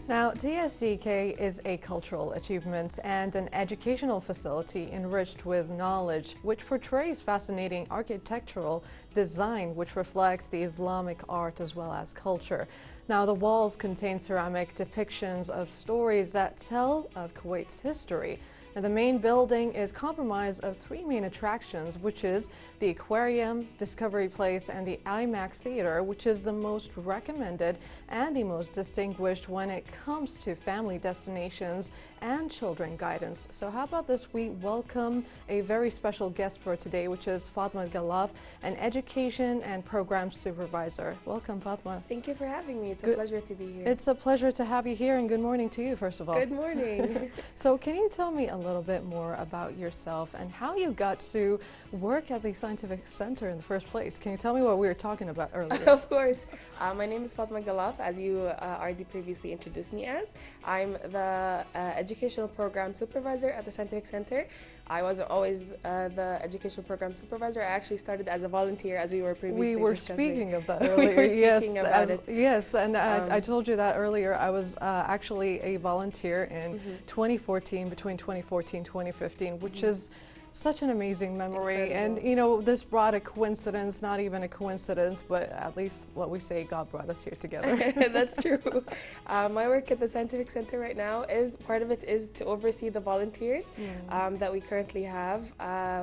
Now, TSCK is a cultural achievement and an educational facility enriched with knowledge, which portrays fascinating architectural design, which reflects the Islamic art as well as culture. Now, the walls contain ceramic depictions of stories that tell of Kuwait's history. And the main building is comprised of three main attractions, which is the Aquarium, Discovery Place, and the IMAX Theater, which is the most recommended and the most distinguished when it comes to family destinations and children guidance. So how about this? We welcome a very special guest for today, which is Fatema Alqallaf, an education and program supervisor. Welcome, Fatema. Thank you for having me. It's a pleasure to be here. It's a pleasure to have you here, and good morning to you, first of all. Good morning. So can you tell me a little bit more about yourself and how you got to work at the Scientific Center in the first place? Can you tell me what we were talking about earlier? Of course. My name is Fatema Alqallaf, as you already previously introduced me as. I'm the educational program supervisor at the Scientific Center. I wasn't always the educational program supervisor. I actually started as a volunteer, as we were previously We were discussing. speaking of that earlier. We were speaking about it. Yes, and I told you that earlier. I was actually a volunteer in 2014, between 2014 and 2015, which is such an amazing memory. Incredible. And you know, this brought a coincidence, not even a coincidence, but at least what we say, God brought us here together. That's true. My work at the Scientific Center right now part of it is to oversee the volunteers that we currently have.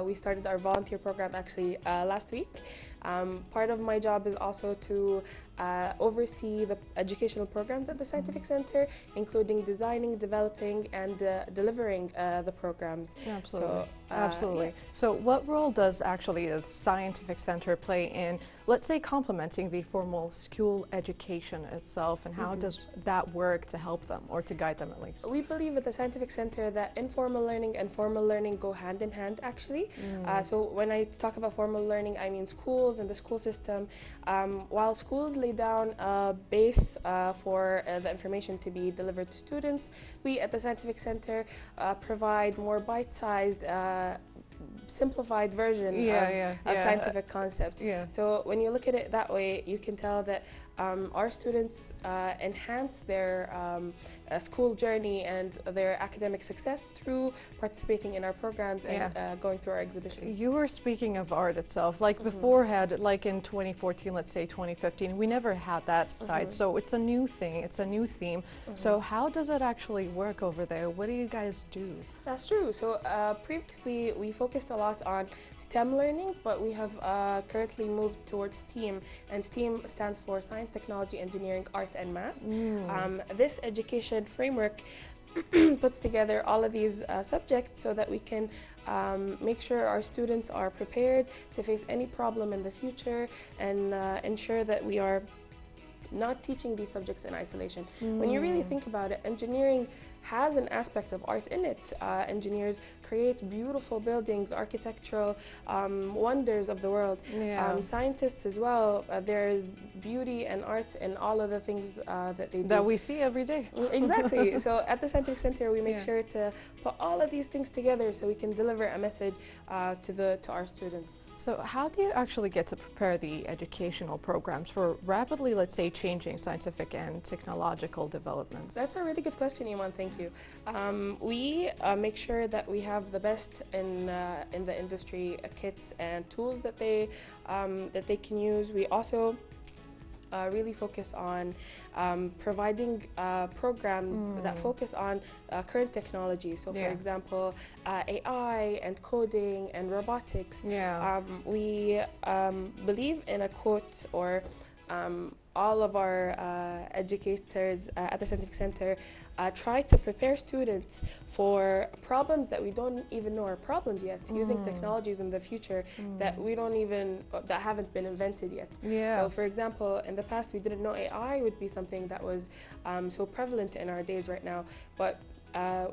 We started our volunteer program actually last week. Part of my job is also to oversee the educational programs at the Scientific Center, including designing, developing, and delivering the programs. Absolutely. So, Absolutely. Yeah. So what role does actually the Scientific Center play in, let's say, complementing the formal school education itself, and how does that work to help them or to guide them at least? We believe at the Scientific Center that informal learning and formal learning go hand in hand, actually. So when I talk about formal learning, I mean schools and the school system. While schools lay down a base for the information to be delivered to students, we at the Scientific Center provide more bite-sized simplified version of scientific concepts. So when you look at it that way, you can tell that our students enhance their school journey and their academic success through participating in our programs and going through our exhibitions. You were speaking of art itself, like beforehand, like in 2014, let's say 2015, we never had that side. So it's a new thing, it's a new theme. So how does it actually work over there? What do you guys do? That's true. So previously we focused a lot on STEM learning, but we have currently moved towards STEAM, and STEAM stands for Science, Technology, Engineering, Art, and Math. This education framework puts together all of these subjects so that we can make sure our students are prepared to face any problem in the future and ensure that we are not teaching these subjects in isolation. When you really think about it, engineering has an aspect of art in it. Engineers create beautiful buildings, architectural wonders of the world. Scientists as well, there is beauty and art in all of the things that they do. That we see every day. Exactly. So at the Scientific Center, we make sure to put all of these things together so we can deliver a message to our students. So how do you actually get to prepare the educational programs for rapidly, let's say, changing scientific and technological developments? That's a really good question, Iman. Thank you. We make sure that we have the best in the industry kits and tools that they can use. We also really focus on providing programs that focus on current technology. So, for example, AI and coding and robotics. We believe in a quote, or all of our educators at the Scientific Center try to prepare students for problems that we don't even know are problems yet, using technologies in the future that that haven't been invented yet. So for example, in the past we didn't know AI would be something that was so prevalent in our days right now, but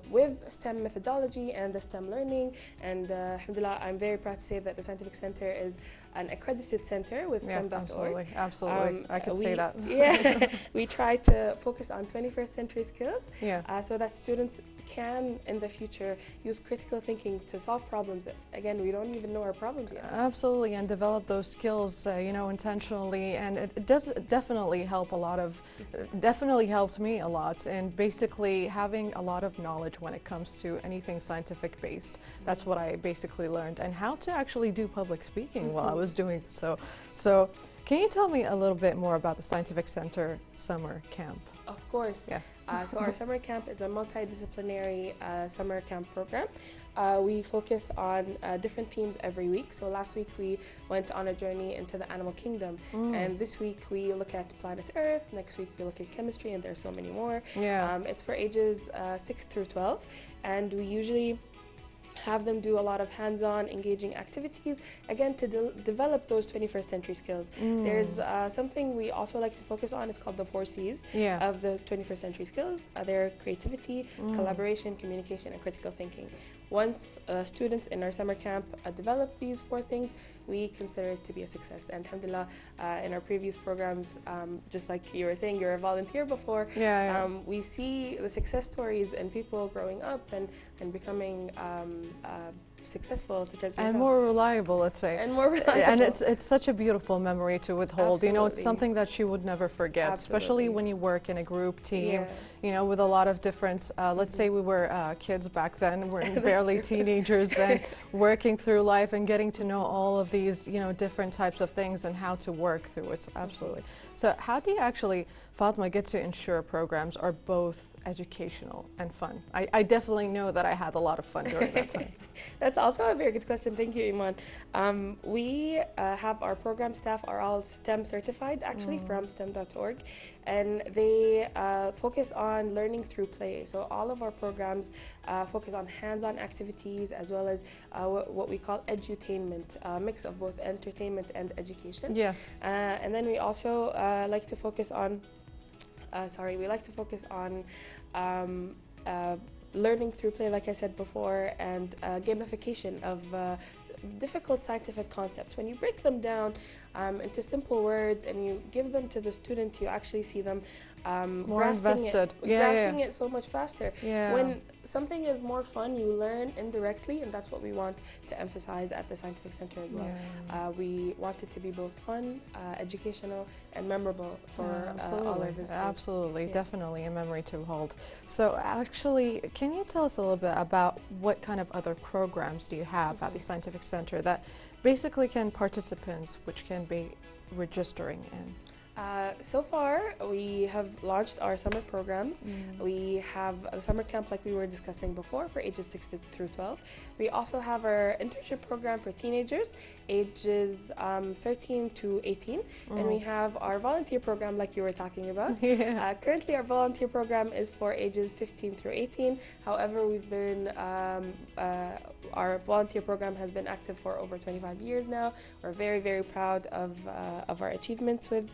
with STEM methodology and the STEM learning, and alhamdulillah, I'm very proud to say that the Scientific Center is an accredited center with STEM.org. Absolutely, absolutely. I could say that. Yeah, we try to focus on 21st century skills, so that students can, in the future, use critical thinking to solve problems that, again, we don't even know our problems yet. Absolutely, and develop those skills, you know, intentionally, and it does definitely help a lot of, definitely helped me a lot, and basically having a lot of knowledge when it comes to anything scientific based. That's what I basically learned, and how to actually do public speaking while I was doing so. So, can you tell me a little bit more about the Scientific Center Summer Camp? Of course. So our summer camp is a multidisciplinary summer camp program. We focus on different themes every week. So last week we went on a journey into the animal kingdom, and this week we look at planet Earth. Next week we look at chemistry, and there's so many more. It's for ages 6 through 12, and we usually have them do a lot of hands-on, engaging activities, again, to develop those 21st century skills. There's something we also like to focus on. It's called the 4 C's of the 21st century skills. They're creativity, collaboration, communication, and critical thinking. Once students in our summer camp develop these 4 things, we consider it to be a success. And alhamdulillah, in our previous programs, just like you were saying, you're a volunteer before, we see the success stories and people growing up and becoming successful, such as yourself. And more reliable, let's say. And more reliable. And it's such a beautiful memory to withhold. Absolutely. You know, it's something that you would never forget, especially when you work in a group team, you know, with a lot of different, let's say we were kids back then, we're barely teenagers, and working through life and getting to know all of these, you know, different types of things and how to work through it. Absolutely. So how do you actually, Fatema, get to ensure programs are both educational and fun? I definitely know that I had a lot of fun during that time. That's also a very good question. Thank you, Iman. We have our program staff are all STEM certified, actually, from STEM.org, and they focus on learning through play. So all of our programs focus on hands-on activities as well as what we call edutainment, a mix of both entertainment and education. Yes. And then we also like to focus on learning through play, like I said before, and gamification of difficult scientific concepts. When you break them down into simple words and you give them to the student, you actually see them more invested. Grasping it so much faster. When something is more fun, you learn indirectly, and that's what we want to emphasize at the Scientific Center as well. We want it to be both fun, educational, and memorable for all our visitors. Absolutely, definitely a memory to hold. So actually, can you tell us a little bit about what kind of other programs do you have at the Scientific Center that basically participants which can be registering in? So far, we have launched our summer programs. We have a summer camp like we were discussing before for ages 6 through 12. We also have our internship program for teenagers ages 13 to 18. And we have our volunteer program like you were talking about. Currently, our volunteer program is for ages 15 through 18. However, we've been our volunteer program has been active for over 25 years now. We're very, very proud of our achievements with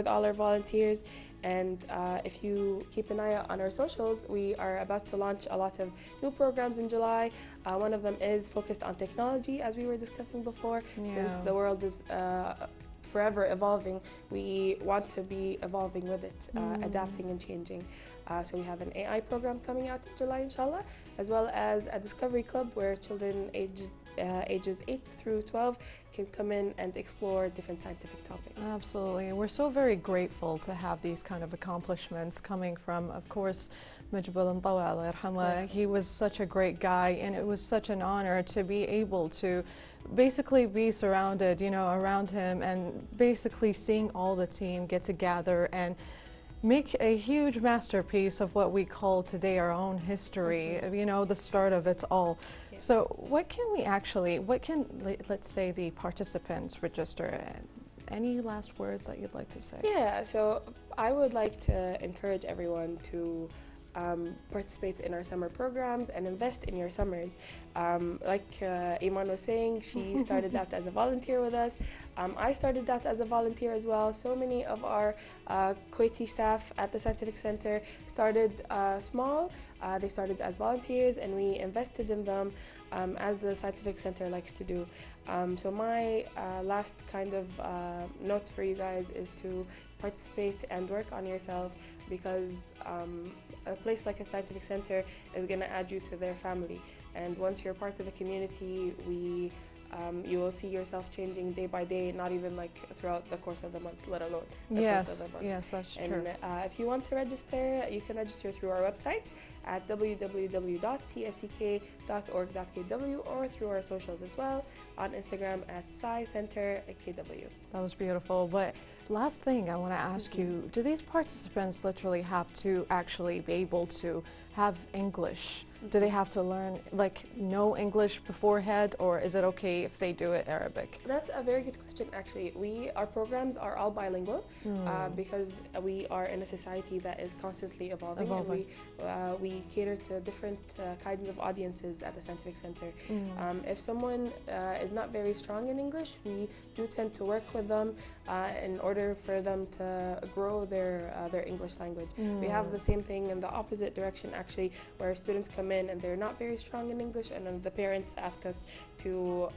all our volunteers. And if you keep an eye out on our socials, we are about to launch a lot of new programs in July. One of them is focused on technology, as we were discussing before. Since the world is forever evolving, we want to be evolving with it, adapting and changing. So we have an AI program coming out in July, inshallah, as well as a discovery club where children ages 8 through 12 can come in and explore different scientific topics. Absolutely, and we're so very grateful to have these kind of accomplishments coming from, of course, Majbul Mtawa. He was such a great guy, and it was such an honor to be able to basically be surrounded, you know, around him, and basically seeing all the team get together and make a huge masterpiece of what we call today our own history, you know, the start of it all. So what can let's say the participants register? Any last words that you'd like to say? Yeah, so I would like to encourage everyone to participate in our summer programs and invest in your summers. Like Iman was saying, she started out as a volunteer with us. I started out as a volunteer as well. So many of our Kuwaiti staff at the Scientific Center started small. They started as volunteers and we invested in them as the Scientific Center likes to do. So my last kind of note for you guys is to participate and work on yourself, because a place like a Scientific Center is going to add you to their family. And once you're part of the community, you will see yourself changing day by day, not even like throughout the course of the month, let alone the course of the month. Yes, that's and, true. If you want to register, you can register through our website at www.tsek.org.kw or through our socials as well, on Instagram at SciCenterKW. That was beautiful. But last thing I want to ask you, do these participants literally have to actually be able to have English? Do they have to learn, like, know English beforehand, or is it okay if they do it Arabic? That's a very good question, actually. Our programs are all bilingual because we are in a society that is constantly evolving. And we cater to different kinds of audiences at the Scientific Center. If someone is not very strong in English, we do tend to work with them in order for them to grow their English language. We have the same thing in the opposite direction, actually, where students come in and they're not very strong in English, and then the parents ask us to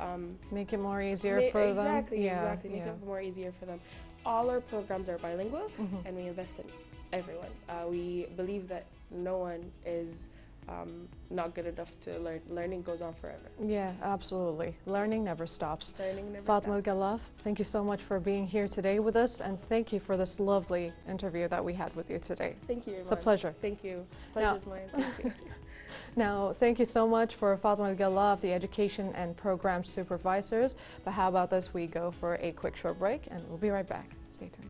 make it more easier for them. Exactly, make it more easier for them. All our programs are bilingual, and we invest in everyone. We believe that no one is not good enough to learn. Learning goes on forever. Yeah, absolutely. Learning never stops. Learning never Fatema stops. Alqallaf, thank you so much for being here today with us, and thank you for this lovely interview that we had with you today. Thank you, Iman. It's a pleasure. Thank you. Pleasure's mine. Thank you. Now, thank you so much for Fatema Alqallaf, the Education and Program Supervisors. But how about this? We go for a quick short break, and we'll be right back. Stay tuned.